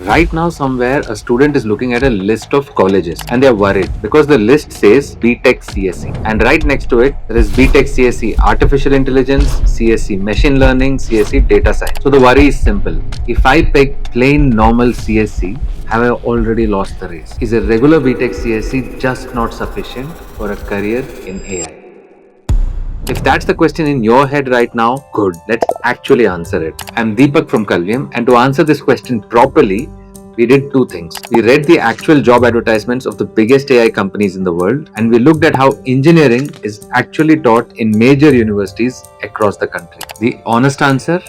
Right now, somewhere a student is looking at a list of colleges and they're worried because the list says BTech CSE. And right next to it, there is BTech CSE Artificial Intelligence, CSE Machine Learning, CSE Data Science. So the worry is simple. If I pick plain normal CSE, have I already lost the race? Is a regular BTech CSE just not sufficient for a career in AI? If that's the question in your head right now, good. Let's actually answer it. I'm Deepak from Kalviam, and to answer this question properly, we did two things. We read the actual job advertisements of the biggest AI companies in the world, and we looked at how engineering is actually taught in major universities across the country. The honest answer,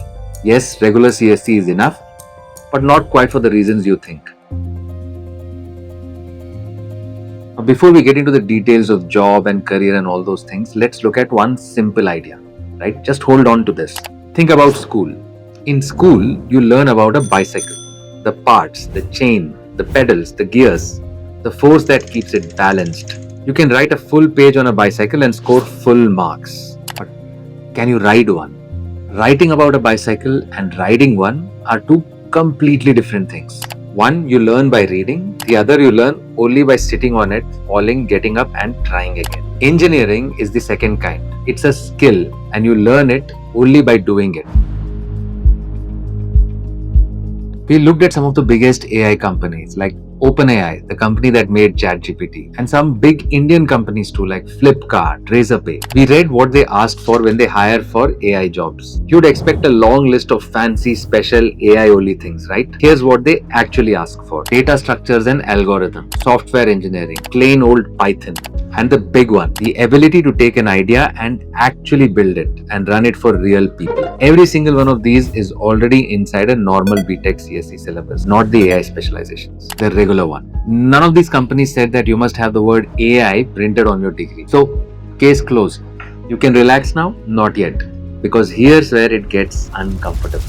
yes, regular CSE is enough, but not quite for the reasons you think. Before we get into the details of job and career and all those things, let's look at one simple idea, right? Just hold on to this. Think about school. In school, you learn about a bicycle, the parts, the chain, the pedals, the gears, the force that keeps it balanced. You can write a full page on a bicycle and score full marks. But can you ride one? Writing about a bicycle and riding one are two completely different things. One you learn by reading, the other you learn only by sitting on it, falling, getting up, and trying again. Engineering is the second kind. It's a skill, and you learn it only by doing it. We looked at some of the biggest AI companies like OpenAI, the company that made ChatGPT, and some big Indian companies too like Flipkart, Razorpay. We read what they asked for when they hire for AI jobs. You'd expect a long list of fancy, special AI only things, right? Here's what they actually ask for: data structures and algorithms, software engineering, plain old Python. And the big one, the ability to take an idea and actually build it and run it for real people. Every single one of these is already inside a normal BTech CSE syllabus, not the AI specializations, the regular one. None of these companies said that you must have the word AI printed on your degree. So, case closed. You can relax now? Not yet. Because here's where it gets uncomfortable.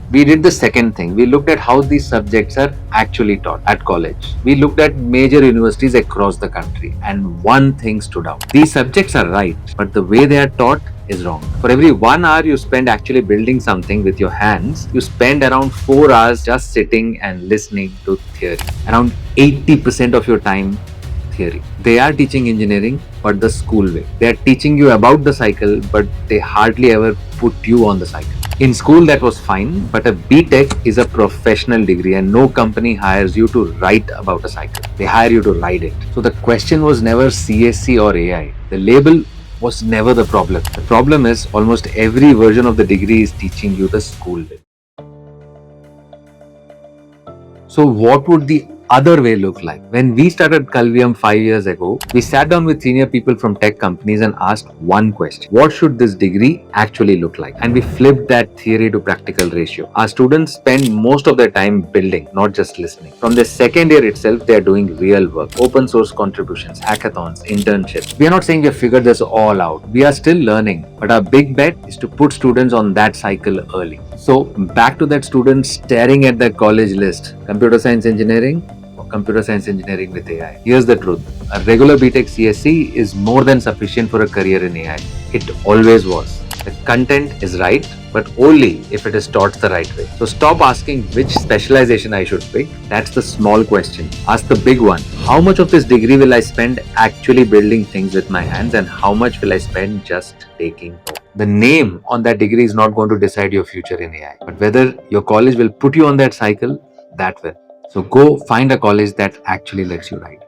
We did the second thing. We looked at how these subjects are actually taught at college. We looked at major universities across the country, and one thing stood out. These subjects are right, but the way they are taught is wrong. For every 1 hour you spend actually building something with your hands, you spend around 4 hours just sitting and listening to theory. Around 80% of your time theory. They are teaching engineering, but the school way. They are teaching you about the cycle, but they hardly ever put you on the cycle. In school, that was fine, but a BTech is a professional degree and no company hires you to write about a cycle. They hire you to ride it. So the question was never CSE or AI. The label was never the problem. The problem is almost every version of the degree is teaching you the school way. So what would the other way look like? When we started Kalviam 5 years ago, we sat down with senior people from tech companies and asked one question: what should this degree actually look like? And we flipped that theory to practical ratio. Our students spend most of their time building, not just listening. From the second year itself, they are doing real work, open source contributions, hackathons, internships. We are not saying we have figured this all out. We are still learning, but our big bet is to put students on that cycle early. So back to that student staring at their college list: computer science engineering, computer science engineering with AI. Here's the truth. A regular BTech CSE is more than sufficient for a career in AI. It always was. The content is right, but only if it is taught the right way. So stop asking which specialization I should pick. That's the small question. Ask the big one. How much of this degree will I spend actually building things with my hands, and how much will I spend just taking notes? The name on that degree is not going to decide your future in AI, but whether your college will put you on that cycle, that will. So go find a college that actually lets you ride.